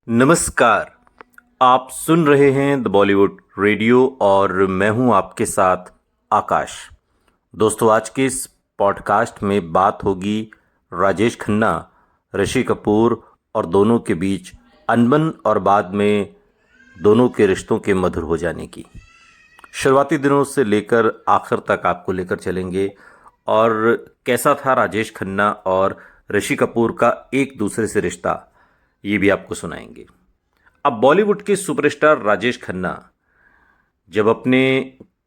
नमस्कार। आप सुन रहे हैं द बॉलीवुड रेडियो और मैं हूं आपके साथ आकाश। दोस्तों, आज के इस पॉडकास्ट में बात होगी राजेश खन्ना, ऋषि कपूर और दोनों के बीच अनबन और बाद में दोनों के रिश्तों के मधुर हो जाने की। शुरुआती दिनों से लेकर आखिर तक आपको लेकर चलेंगे और कैसा था राजेश खन्ना और ऋषि कपूर का एक दूसरे से रिश्ता, ये भी आपको सुनाएंगे। अब बॉलीवुड के सुपरस्टार राजेश खन्ना जब अपने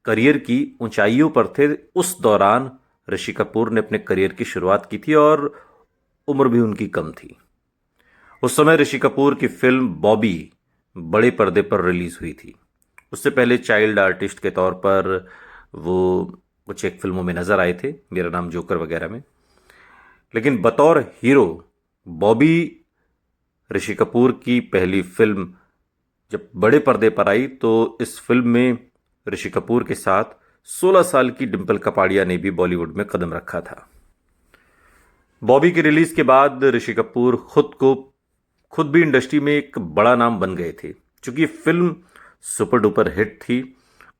करियर की ऊंचाइयों पर थे, उस दौरान ऋषि कपूर ने अपने करियर की शुरुआत की थी और उम्र भी उनकी कम थी। उस समय ऋषि कपूर की फिल्म बॉबी बड़े पर्दे पर रिलीज हुई थी। उससे पहले चाइल्ड आर्टिस्ट के तौर पर वो कुछ एक फिल्मों में नजर आए थे, मेरा नाम जोकर वगैरह में। लेकिन बतौर हीरो बॉबी ऋषि कपूर की पहली फिल्म जब बड़े पर्दे पर आई तो इस फिल्म में ऋषि कपूर के साथ 16 साल की डिंपल कपाड़िया ने भी बॉलीवुड में कदम रखा था। बॉबी की रिलीज के बाद ऋषि कपूर खुद भी इंडस्ट्री में एक बड़ा नाम बन गए थे, क्योंकि फिल्म सुपर डुपर हिट थी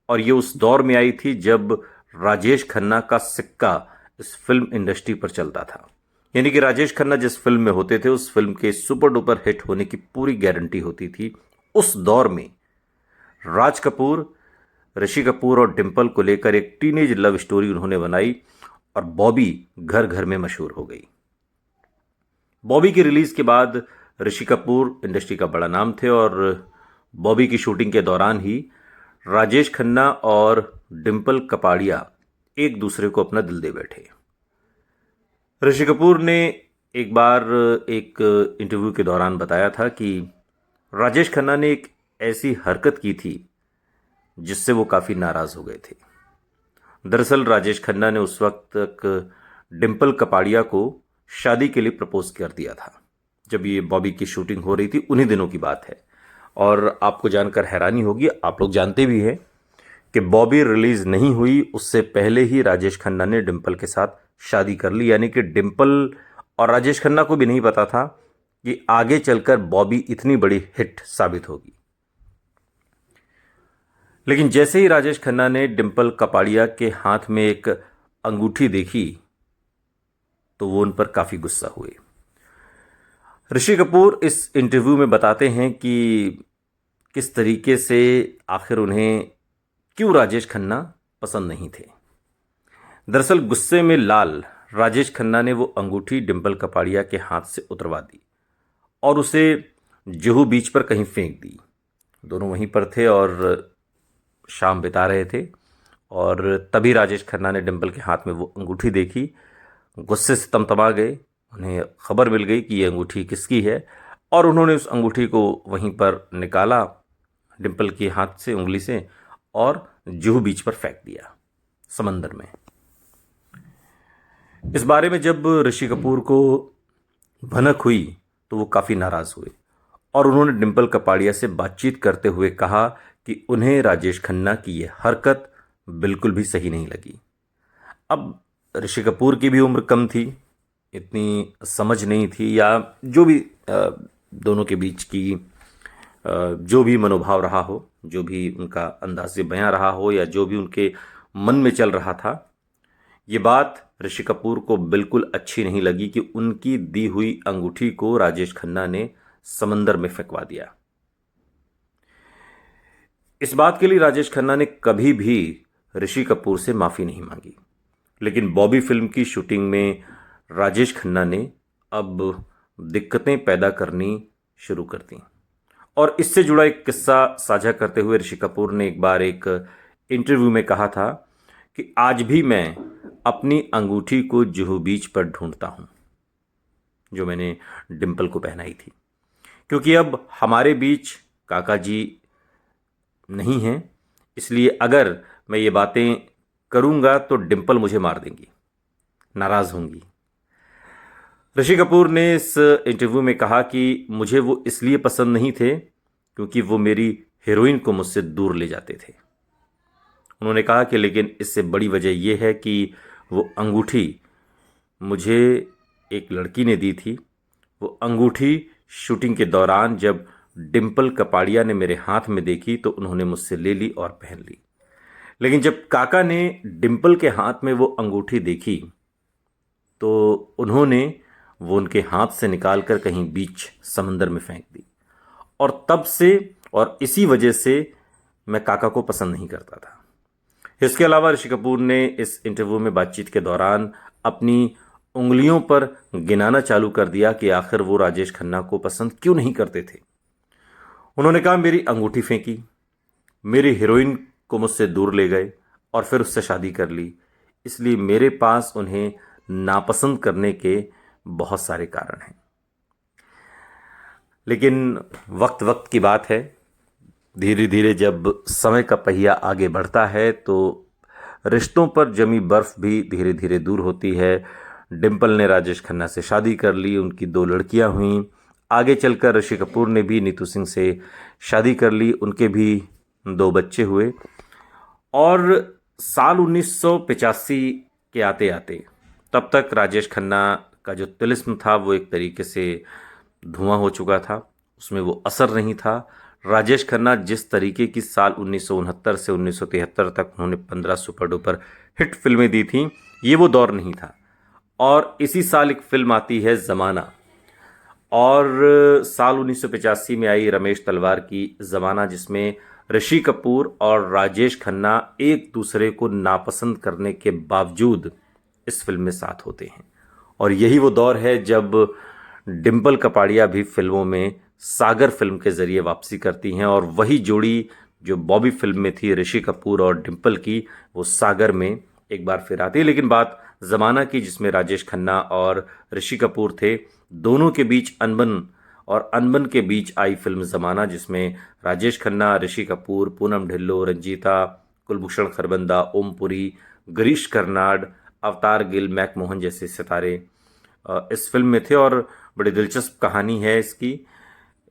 और ये उस दौर में आई थी जब राजेश खन्ना का सिक्का इस फिल्म इंडस्ट्री पर चलता था। यानी कि राजेश खन्ना जिस फिल्म में होते थे उस फिल्म के सुपर डुपर हिट होने की पूरी गारंटी होती थी। उस दौर में राज कपूर, ऋषि कपूर और डिंपल को लेकर एक टीनेज लव स्टोरी उन्होंने बनाई और बॉबी घर घर में मशहूर हो गई। बॉबी की रिलीज के बाद ऋषि कपूर इंडस्ट्री का बड़ा नाम थे और बॉबी की शूटिंग के दौरान ही राजेश खन्ना और डिंपल कपाड़िया एक दूसरे को अपना दिल दे बैठे। ऋषि कपूर ने एक बार एक इंटरव्यू के दौरान बताया था कि राजेश खन्ना ने एक ऐसी हरकत की थी जिससे वो काफ़ी नाराज़ हो गए थे। दरअसल राजेश खन्ना ने उस वक्त तक डिंपल कपाड़िया को शादी के लिए प्रपोज कर दिया था। जब ये बॉबी की शूटिंग हो रही थी उन्हीं दिनों की बात है। और आपको जानकर हैरानी होगी, आप लोग जानते भी हैं कि बॉबी रिलीज नहीं हुई उससे पहले ही राजेश खन्ना ने डिंपल के साथ शादी कर ली। यानी कि डिंपल और राजेश खन्ना को भी नहीं पता था कि आगे चलकर बॉबी इतनी बड़ी हिट साबित होगी। लेकिन जैसे ही राजेश खन्ना ने डिंपल कपाड़िया के हाथ में एक अंगूठी देखी तो वो उन पर काफी गुस्सा हुए। ऋषि कपूर इस इंटरव्यू में बताते हैं कि किस तरीके से आखिर उन्हें क्यों राजेश खन्ना पसंद नहीं थे। दरअसल गुस्से में लाल राजेश खन्ना ने वो अंगूठी डिंपल कपाड़िया के हाथ से उतरवा दी और उसे जुहू बीच पर कहीं फेंक दी। दोनों वहीं पर थे और शाम बिता रहे थे और तभी राजेश खन्ना ने डिंपल के हाथ में वो अंगूठी देखी, गुस्से से तमतमा गए। उन्हें खबर मिल गई कि ये अंगूठी किसकी है और उन्होंने उस अंगूठी को वहीं पर निकाला डिंपल के हाथ से, उंगली से, और जुहू बीच पर फेंक दिया समंदर में। इस बारे में जब ऋषि कपूर को भनक हुई तो वो काफ़ी नाराज़ हुए और उन्होंने डिंपल कपाड़िया से बातचीत करते हुए कहा कि उन्हें राजेश खन्ना की ये हरकत बिल्कुल भी सही नहीं लगी। अब ऋषि कपूर की भी उम्र कम थी, इतनी समझ नहीं थी, या जो भी दोनों के बीच की जो भी मनोभाव रहा हो, जो भी उनका अंदाज़े बयां रहा हो, या जो भी उनके मन में चल रहा था, ये बात ऋषि कपूर को बिल्कुल अच्छी नहीं लगी कि उनकी दी हुई अंगूठी को राजेश खन्ना ने समंदर में फेंकवा दिया। इस बात के लिए राजेश खन्ना ने कभी भी ऋषि कपूर से माफी नहीं मांगी। लेकिन बॉबी फिल्म की शूटिंग में राजेश खन्ना ने अब दिक्कतें पैदा करनी शुरू कर दी और इससे जुड़ा एक किस्सा साझा करते हुए ऋषि कपूर ने एक बार एक इंटरव्यू में कहा था कि आज भी मैं अपनी अंगूठी को जुहू बीच पर ढूंढता हूं जो मैंने डिंपल को पहनाई थी, क्योंकि अब हमारे बीच काका जी नहीं हैं, इसलिए अगर मैं ये बातें करूंगा तो डिंपल मुझे मार देंगी, नाराज होंगी। ऋषि कपूर ने इस इंटरव्यू में कहा कि मुझे वो इसलिए पसंद नहीं थे क्योंकि वो मेरी हीरोइन को मुझसे दूर ले जाते थे। उन्होंने कहा कि लेकिन इससे बड़ी वजह यह है कि वो अंगूठी मुझे एक लड़की ने दी थी। वो अंगूठी शूटिंग के दौरान जब डिम्पल कपाड़िया ने मेरे हाथ में देखी तो उन्होंने मुझसे ले ली और पहन ली। लेकिन जब काका ने डिम्पल के हाथ में वो अंगूठी देखी तो उन्होंने वो उनके हाथ से निकालकर कहीं बीच समंदर में फेंक दी। और तब से और इसी वजह से मैं काका को पसंद नहीं करता था। इसके अलावा ऋषि कपूर ने इस इंटरव्यू में बातचीत के दौरान अपनी उंगलियों पर गिनाना चालू कर दिया कि आखिर वो राजेश खन्ना को पसंद क्यों नहीं करते थे। उन्होंने कहा, मेरी अंगूठी फेंकी, मेरी हीरोइन को मुझसे दूर ले गए और फिर उससे शादी कर ली, इसलिए मेरे पास उन्हें नापसंद करने के बहुत सारे कारण हैं। लेकिन वक्त वक्त की बात है, धीरे धीरे जब समय का पहिया आगे बढ़ता है तो रिश्तों पर जमी बर्फ भी धीरे धीरे दूर होती है। डिम्पल ने राजेश खन्ना से शादी कर ली, उनकी 2 लड़कियां हुईं। आगे चलकर ऋषि कपूर ने भी नीतू सिंह से शादी कर ली, उनके भी 2 बच्चे हुए। और साल 1985 के आते आते तब तक राजेश खन्ना का जो तिलिस्म था वो एक तरीके से धुआं हो चुका था, उसमें वो असर नहीं था। राजेश खन्ना जिस तरीके की साल 1969 से 1973 तक उन्होंने 15 सुपर डुपर हिट फिल्में दी थीं, ये वो दौर नहीं था। और इसी साल एक फिल्म आती है ज़माना, और साल 1985 में आई रमेश तलवार की ज़माना, जिसमें ऋषि कपूर और राजेश खन्ना एक दूसरे को नापसंद करने के बावजूद इस फिल्म में साथ होते हैं। और यही वो दौर है जब डिम्पल कपाड़िया भी फिल्मों में सागर फिल्म के जरिए वापसी करती हैं, और वही जोड़ी जो बॉबी फिल्म में थी ऋषि कपूर और डिम्पल की, वो सागर में एक बार फिर आती है। लेकिन बात ज़माना की, जिसमें राजेश खन्ना और ऋषि कपूर थे, दोनों के बीच अनबन और अनबन के बीच आई फिल्म ज़माना, जिसमें राजेश खन्ना, ऋषि कपूर, पूनम ढिल्लो, रंजीता, कुलभूषण खरबंदा, ओमपुरी, गिरीश कर्नाड, अवतार गिल, मैक मोहन जैसे सितारे इस फिल्म में थे। और बड़ी दिलचस्प कहानी है इसकी।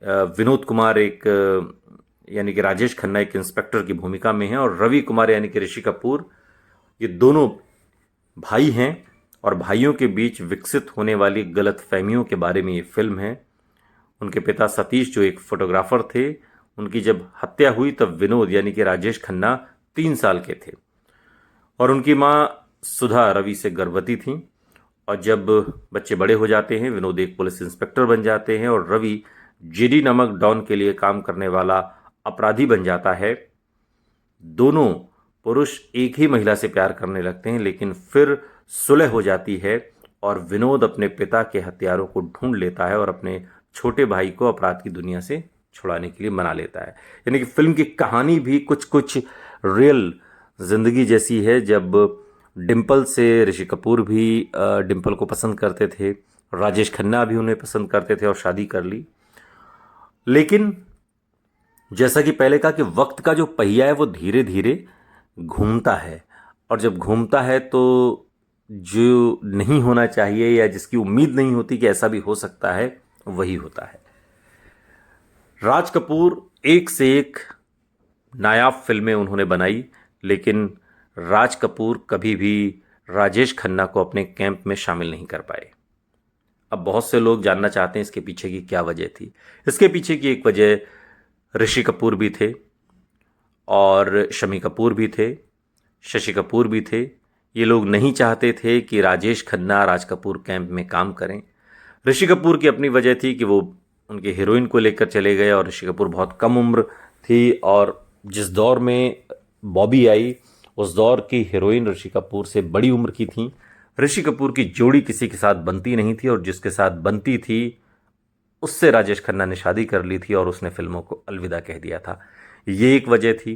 विनोद कुमार यानी कि राजेश खन्ना एक इंस्पेक्टर की भूमिका में हैं, और रवि कुमार यानी कि ऋषि कपूर, ये दोनों भाई हैं, और भाइयों के बीच विकसित होने वाली गलत फहमियों के बारे में ये फिल्म है। उनके पिता सतीश जो एक फोटोग्राफर थे, उनकी जब हत्या हुई तब विनोद यानी कि राजेश खन्ना 3 साल के थे, और उनकी माँ सुधा रवि से गर्भवती थी। और जब बच्चे बड़े हो जाते हैं, विनोद एक पुलिस इंस्पेक्टर बन जाते हैं और रवि जेडी नामक डॉन के लिए काम करने वाला अपराधी बन जाता है। दोनों पुरुष एक ही महिला से प्यार करने लगते हैं, लेकिन फिर सुलह हो जाती है और विनोद अपने पिता के हत्यारों को ढूंढ लेता है और अपने छोटे भाई को अपराध की दुनिया से छुड़ाने के लिए मना लेता है। यानी कि फिल्म की कहानी भी कुछ कुछ रियल जिंदगी जैसी है। जब डिम्पल से ऋषि कपूर भी डिम्पल को पसंद करते थे, राजेश खन्ना भी उन्हें पसंद करते थे और शादी कर ली। लेकिन जैसा कि पहले कहा कि वक्त का जो पहिया है वो धीरे धीरे घूमता है, और जब घूमता है तो जो नहीं होना चाहिए या जिसकी उम्मीद नहीं होती कि ऐसा भी हो सकता है, वही होता है। राज कपूर एक से एक नायाब फिल्में उन्होंने बनाई, लेकिन राज कपूर कभी भी राजेश खन्ना को अपने कैंप में शामिल नहीं कर पाए। अब बहुत से लोग जानना चाहते हैं इसके पीछे की क्या वजह थी। इसके पीछे की एक वजह ऋषि कपूर भी थे, और शम्मी कपूर भी थे, शशि कपूर भी थे। ये लोग नहीं चाहते थे कि राजेश खन्ना राज कपूर कैंप में काम करें। ऋषि कपूर की अपनी वजह थी कि वो उनके हीरोइन को लेकर चले गए, और ऋषि कपूर बहुत कम उम्र थी, और जिस दौर में बॉबी आई उस दौर की हीरोइन ऋषि कपूर से बड़ी उम्र की थी। ऋषि कपूर की जोड़ी किसी के साथ बनती नहीं थी, और जिसके साथ बनती थी उससे राजेश खन्ना ने शादी कर ली थी और उसने फिल्मों को अलविदा कह दिया था। ये एक वजह थी।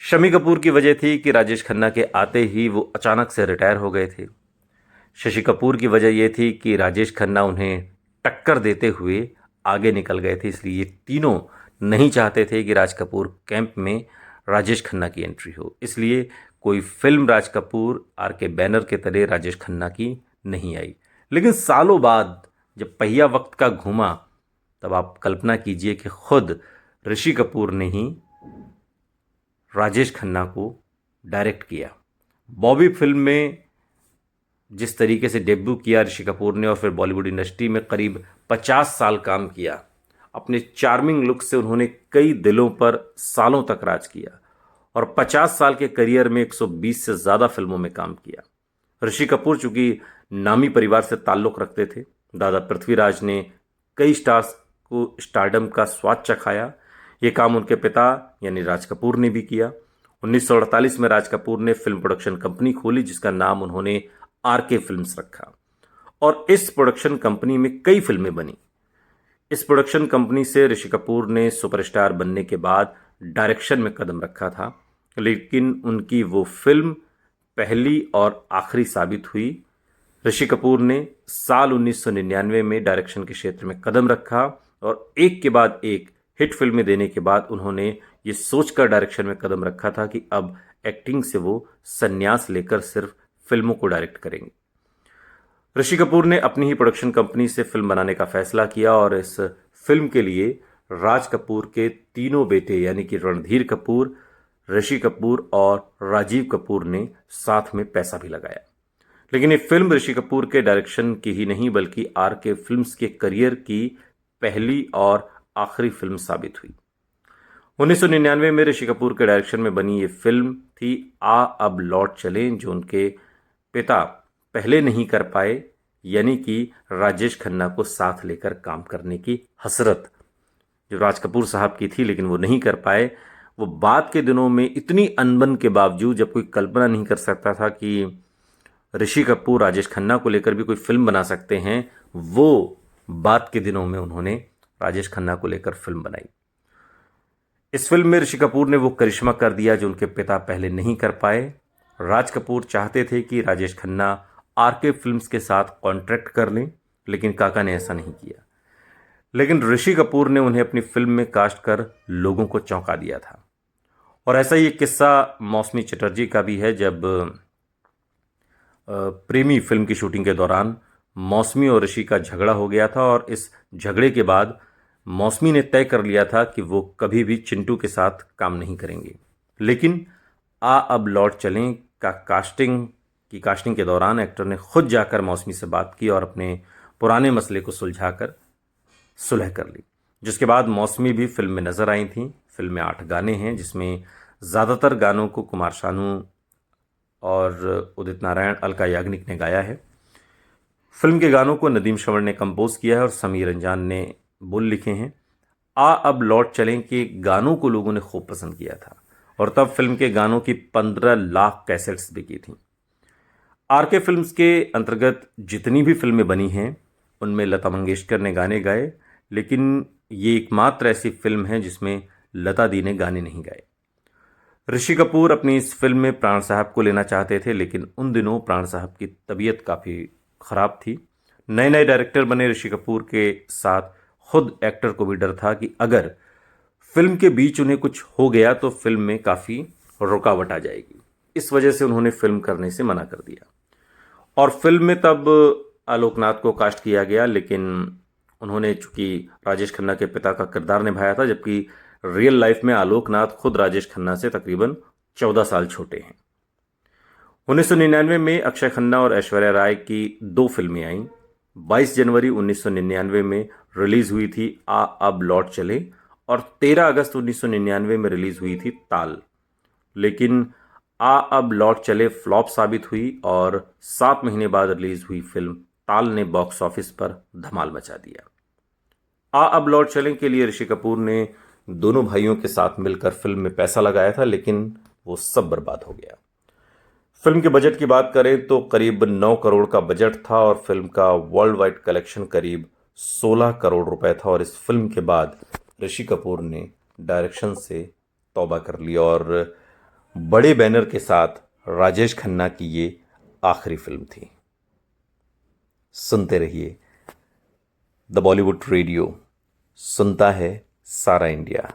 शम्मी कपूर की वजह थी कि राजेश खन्ना के आते ही वो अचानक से रिटायर हो गए थे। शशि कपूर की वजह यह थी कि राजेश खन्ना उन्हें टक्कर देते हुए आगे निकल गए थे, इसलिए ये तीनों नहीं चाहते थे कि राज कपूर कैंप में राजेश खन्ना की एंट्री हो। इसलिए कोई फिल्म राज कपूर आर के बैनर के तले राजेश खन्ना की नहीं आई। लेकिन सालों बाद जब पहिया वक्त का घूमा, तब आप कल्पना कीजिए कि खुद ऋषि कपूर ने ही राजेश खन्ना को डायरेक्ट किया। बॉबी फिल्म में जिस तरीके से डेब्यू किया ऋषि कपूर ने, और फिर बॉलीवुड इंडस्ट्री में करीब 50 साल काम किया, अपने चार्मिंग लुक से उन्होंने कई दिलों पर सालों तक राज किया और 50 साल के करियर में 120 से ज़्यादा फिल्मों में काम किया। ऋषि कपूर चूंकि नामी परिवार से ताल्लुक़ रखते थे, दादा पृथ्वीराज ने कई स्टार्स को स्टारडम का स्वाद चखाया। ये काम उनके पिता यानी राज कपूर ने भी किया। 1948 में राज कपूर ने फिल्म प्रोडक्शन कंपनी खोली जिसका नाम उन्होंने आरके फिल्म्स रखा और इस प्रोडक्शन कंपनी में कई फिल्में बनी। इस प्रोडक्शन कंपनी से ऋषि कपूर ने सुपरस्टार बनने के बाद डायरेक्शन में कदम रखा था, लेकिन उनकी वो फिल्म पहली और आखिरी साबित हुई। ऋषि कपूर ने साल 1999 में डायरेक्शन के क्षेत्र में कदम रखा और एक के बाद एक हिट फिल्में देने के बाद उन्होंने ये सोचकर डायरेक्शन में कदम रखा था कि अब एक्टिंग से वो संन्यास लेकर सिर्फ फिल्मों को डायरेक्ट करेंगे। ऋषि कपूर ने अपनी ही प्रोडक्शन कंपनी से फिल्म बनाने का फैसला किया और इस फिल्म के लिए राज कपूर के तीनों बेटे यानी कि रणधीर कपूर, ऋषि कपूर और राजीव कपूर ने साथ में पैसा भी लगाया। लेकिन ये फिल्म ऋषि कपूर के डायरेक्शन की ही नहीं बल्कि आरके फिल्म्स के करियर की पहली और आखिरी फिल्म साबित हुई। 1999 में ऋषि कपूर के डायरेक्शन में बनी ये फिल्म थी आ अब लौट चलें, जो उनके पिता पहले नहीं कर पाए यानी कि राजेश खन्ना को साथ लेकर काम करने की हसरत जो राज कपूर साहब की थी, लेकिन वो नहीं कर पाए। वो बाद के दिनों में इतनी अनबन के बावजूद, जब कोई कल्पना नहीं कर सकता था कि ऋषि कपूर राजेश खन्ना को लेकर भी कोई फिल्म बना सकते हैं, वो बाद के दिनों में उन्होंने राजेश खन्ना को लेकर फिल्म बनाई। इस फिल्म में ऋषि कपूर ने वो करिश्मा कर दिया जो उनके पिता पहले नहीं कर पाए। राज कपूर चाहते थे कि राजेश खन्ना आरके फिल्म्स के साथ कॉन्ट्रैक्ट कर लें, लेकिन काका ने ऐसा नहीं किया। लेकिन ऋषि कपूर ने उन्हें अपनी फिल्म में कास्ट कर लोगों को चौंका दिया था। और ऐसा ही एक किस्सा मौसमी चटर्जी का भी है, जब प्रेमी फिल्म की शूटिंग के दौरान मौसमी और ऋषि का झगड़ा हो गया था और इस झगड़े के बाद मौसमी ने तय कर लिया था कि वो कभी भी चिंटू के साथ काम नहीं करेंगे। लेकिन आ अब लौट चलें का कास्टिंग के दौरान एक्टर ने खुद जाकर मौसमी से बात की और अपने पुराने मसले को सुलझाकर सुलह कर ली, जिसके बाद मौसमी भी फिल्म में नजर आई थी। फिल्म में 8 गाने हैं जिसमें ज़्यादातर गानों को कुमार शानू और उदित नारायण, अलका याग्निक ने गाया है। फिल्म के गानों को नदीम श्रवण ने कंपोज किया है और समीर रंजान ने बोल लिखे हैं। आ अब लौट चलें के गानों को लोगों ने खूब पसंद किया था और तब फिल्म के गानों की 15 लाख कैसेट्स बिकी थी। आरके फिल्म्स के अंतर्गत जितनी भी फिल्में बनी हैं उनमें लता मंगेशकर ने गाने गाए, लेकिन ये एकमात्र ऐसी फिल्म है जिसमें लता दी ने गाने नहीं गाए। ऋषि कपूर अपनी इस फिल्म में प्राण साहब को लेना चाहते थे, लेकिन उन दिनों प्राण साहब की तबीयत काफ़ी ख़राब थी। नए नए डायरेक्टर बने ऋषि कपूर के साथ खुद एक्टर को भी डर था कि अगर फिल्म के बीच उन्हें कुछ हो गया तो फिल्म में काफ़ी रुकावट आ जाएगी। इस वजह से उन्होंने फिल्म करने से मना कर दिया और फिल्म में तब आलोकनाथ को कास्ट किया गया, लेकिन उन्होंने चूंकि राजेश खन्ना के पिता का किरदार निभाया था, जबकि रियल लाइफ में आलोकनाथ खुद राजेश खन्ना से तकरीबन 14 साल छोटे हैं। 1999 में अक्षय खन्ना और ऐश्वर्या राय की 2 फिल्में आईं। 22 जनवरी 1999 में रिलीज हुई थी आ अब लौट चले और 13 अगस्त 1999 में रिलीज हुई थी ताल। लेकिन आ अब लौट चले फ्लॉप साबित हुई और 7 महीने बाद रिलीज हुई फिल्म ताल ने बॉक्स ऑफिस पर धमाल मचा दिया। आ अब लौट चले के लिए ऋषि कपूर ने दोनों भाइयों के साथ मिलकर फिल्म में पैसा लगाया था, लेकिन वो सब बर्बाद हो गया। फिल्म के बजट की बात करें तो करीब 9 करोड़ का बजट था और फिल्म का वर्ल्ड वाइड कलेक्शन करीब 16 करोड़ रुपए था। और इस फिल्म के बाद ऋषि कपूर ने डायरेक्शन से तौबा कर ली और बड़े बैनर के साथ राजेश खन्ना की ये आखिरी फिल्म थी। सुनते रहिए द बॉलीवुड रेडियो, सुनता है सारा इंडिया।